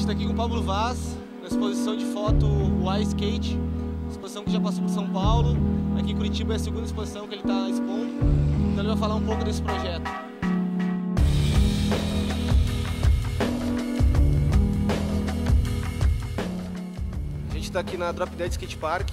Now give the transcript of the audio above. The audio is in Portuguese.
está aqui com o Pablo Vaz, na exposição de foto o Ice Skate, exposição que já passou por São Paulo. Aqui em Curitiba é a segunda exposição que ele está expondo, então ele vai falar um pouco desse projeto. A gente está aqui na Drop Dead Skate Park.